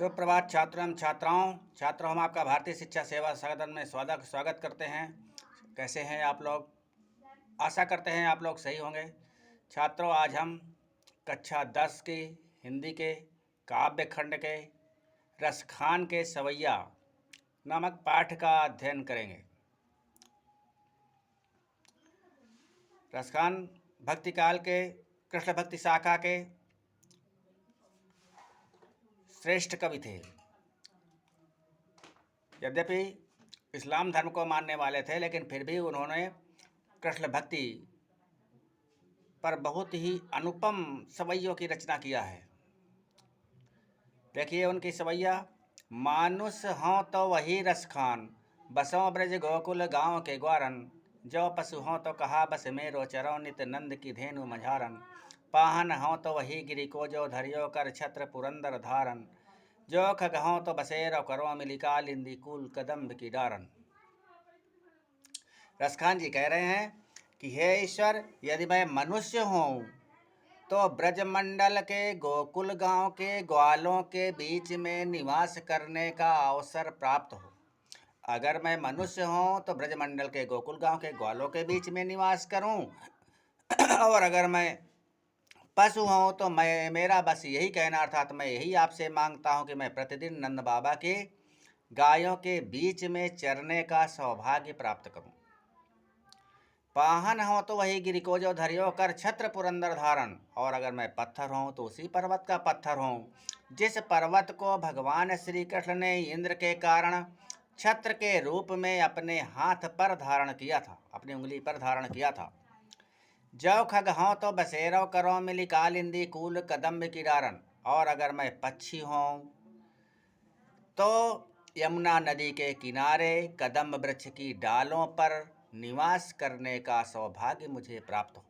सुप्रभात छात्रों एवं छात्राओं। छात्रों, हम आपका भारतीय शिक्षा सेवा सदन में स्वागत करते हैं। कैसे हैं आप लोग? आशा करते हैं आप लोग सही होंगे। छात्रों, आज हम कक्षा 10 की हिंदी के काव्य खंड के रसखान के सवैया नामक पाठ का अध्ययन करेंगे। रसखान भक्ति काल के कृष्ण भक्ति शाखा के श्रेष्ठ कवि थे। यद्यपि इस्लाम धर्म को मानने वाले थे, लेकिन फिर भी उन्होंने कृष्ण भक्ति पर बहुत ही अनुपम सवैयों की रचना किया है। देखिए उनकी सवैया। मानुष हों तो वही रसखान, बसों ब्रज गोकुल गांव के ग्वारन। जो पशु हों तो कहा बस मेरो चरो, नित नंद की धेनु मझारन। पाहन हों तो वही गिरि को जो धरियो, कर छत्र पुरंदर धारन। जो खग हों तो बसेरो करो, मिली कालिंदी कूल कदम्ब की डारन। रसखान जी कह रहे हैं कि हे ईश्वर, यदि मैं मनुष्य हूँ तो ब्रजमंडल के गोकुल गांव के ग्वालों के बीच में निवास करने का अवसर प्राप्त हो। अगर मैं मनुष्य हूँ तो ब्रजमंडल के गोकुल गांव के ग्वालों के बीच में निवास करूँ और अगर मैं पशु हूँ तो मेरा बस यही कहना, अर्थात मैं यही आपसे मांगता हूँ कि मैं प्रतिदिन नंद बाबा के गायों के बीच में चरने का सौभाग्य प्राप्त करूँ। पाहन हो तो वही गिरि को जो धरियो, कर छत्र पुरंदर धारण। और अगर मैं पत्थर हूँ तो उसी पर्वत का पत्थर हूँ जिस पर्वत को भगवान श्री कृष्ण ने इंद्र के कारण छत्र के रूप में अपने हाथ पर धारण किया था, अपनी उंगली पर धारण किया था। जौ खग हों तो बसेरो करो, मिली कालिंदी कूल कदम्ब की डारन। और अगर मैं पक्षी हूँ तो यमुना नदी के किनारे कदम्ब वृक्ष की डालों पर निवास करने का सौभाग्य मुझे प्राप्त हो।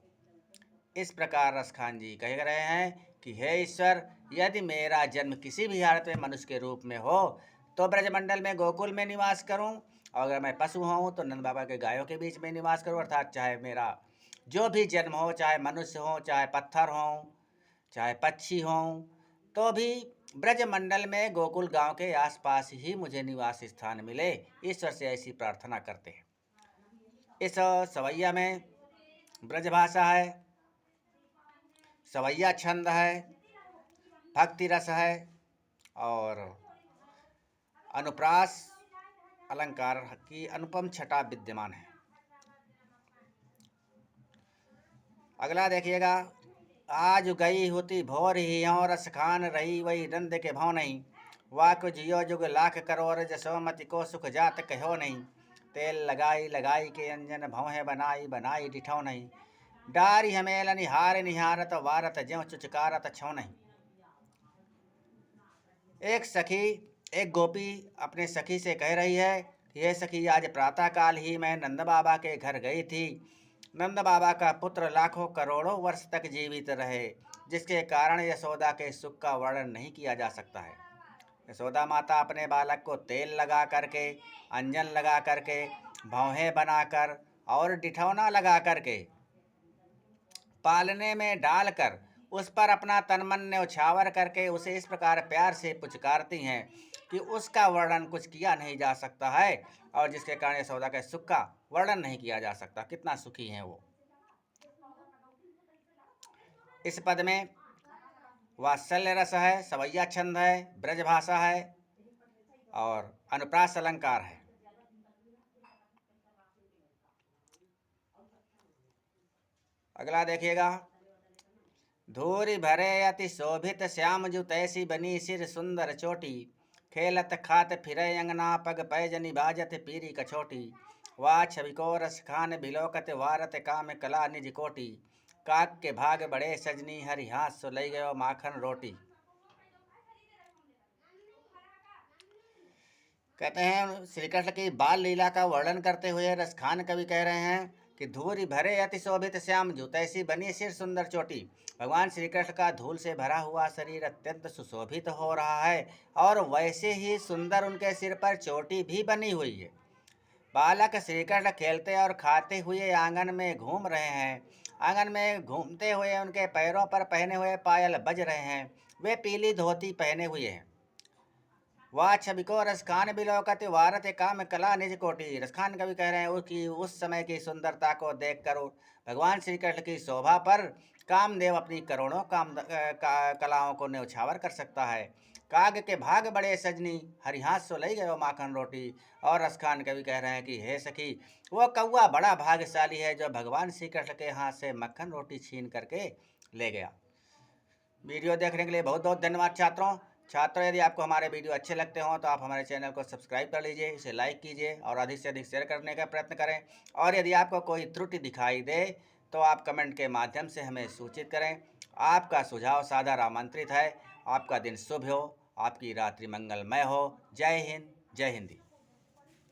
इस प्रकार रसखान जी कह रहे हैं कि हे ईश्वर, यदि मेरा जन्म किसी भी हालत में मनुष्य के रूप में हो तो ब्रजमंडल में गोकुल में निवास करूं, और अगर मैं पशु हूं तो नंद बाबा के गायों के बीच में निवास करूं। अर्थात चाहे मेरा जो भी जन्म हो, चाहे मनुष्य हो, चाहे पत्थर हो, चाहे पक्षी हो, तो भी ब्रजमंडल में गोकुल गांव के आसपास ही मुझे निवास स्थान मिले। ईश्वर से ऐसी प्रार्थना करते हैं। इस सवैया में ब्रजभाषा है, सवैया छंद है, भक्ति रस है और अनुप्रास अलंकार की अनुपम छटा विद्यमान है। अगला देखिएगा। आज गई होती भोर ही हों, रसखान रही वही नंद के भाव नहीं। वाक जियो जुग लाख करोड़, जसोमति को सुख जात कहो नहीं। तेल लगाई लगाई के अंजन, भौहें बनाई बनाई डिठौ नहीं। डारी हमेल निहार निहारत, वारत ज्यों चुचकारत छौ नहीं। एक गोपी अपने सखी से कह रही है कि हे सखी, आज प्रातःकाल ही मैं नंद बाबा के घर गई थी। नंद बाबा का पुत्र लाखों करोड़ों वर्ष तक जीवित रहे, जिसके कारण यशोदा के सुख का वर्णन नहीं किया जा सकता है। यशोदा माता अपने बालक को तेल लगा करके, अंजन लगा करके, भौहें बनाकर और डिठौना लगा करके पालने में डालकर उस पर अपना तन मन न्यौछावर करके उसे इस प्रकार प्यार से पुचकारती हैं कि उसका वर्णन कुछ किया नहीं जा सकता है, और जिसके कारण यशोदा के सुख का वर्णन नहीं किया जा सकता। कितना सुखी हैं वो। इस पद में वात्सल्य रस है, सवैया छंद है, ब्रजभाषा है और अनुप्रास अलंकार है। अगला देखिएगा। धूरी भरे अति शोभित श्याम जु, तैसी बनी सिर सुंदर चोटी। खेलत खात फिरे अंगना, पग पैजनी बाजत पीरी कछोटी। वाह छवि को रसखान बिलोकत, वारत काम कला निज कोटी। काक के भाग बड़े सजनी, हरि हाथ सो लई गयो माखन रोटी। कहते हैं श्री कृष्ण की बाल लीला का वर्णन करते हुए रसखान कवि कह रहे हैं कि धूरी भरे अति शोभित श्याम जु, तैसी बनी सिर सुंदर चोटी। भगवान श्री कृष्ण का धूल से भरा हुआ शरीर अत्यंत सुशोभित हो रहा है और वैसे ही सुंदर उनके सिर पर चोटी भी बनी हुई है। बालक श्री कृष्ण खेलते और खाते हुए आंगन में घूम रहे हैं। आंगन में घूमते हुए उनके पैरों पर पहने हुए पायल बज रहे हैं। वे पीली धोती पहने हुए हैं। वह छवि को रसखान बिलोकत वारत काम कला निज कोटि। रसखान कवि कह रहे हैं कि उस समय की सुंदरता को देखकर भगवान श्री कृष्ण की शोभा पर कामदेव अपनी करोड़ों कलाओं को न्यौछावर कर सकता है। काग के भाग बड़े सजनी, हरिहास सो लई गयो माखन रोटी। और रसखान कवि कह रहे हैं कि हे सखी, वो कौआ बड़ा भाग्यशाली है जो भगवान श्री कृष्ण के हाथ से मक्खन रोटी छीन करके ले गया। वीडियो देखने के लिए बहुत बहुत धन्यवाद छात्रों। यदि आपको हमारे वीडियो अच्छे लगते हों तो आप हमारे चैनल को सब्सक्राइब कर लीजिए, इसे लाइक कीजिए और अधिक से अधिक शेयर करने का प्रयत्न करें। और यदि आपको कोई त्रुटि दिखाई दे तो आप कमेंट के माध्यम से हमें सूचित करें। आपका सुझाव सादर आमंत्रित है। आपका दिन शुभ हो, आपकी रात्रि मंगलमय हो। जय हिंद, जय हिंदी।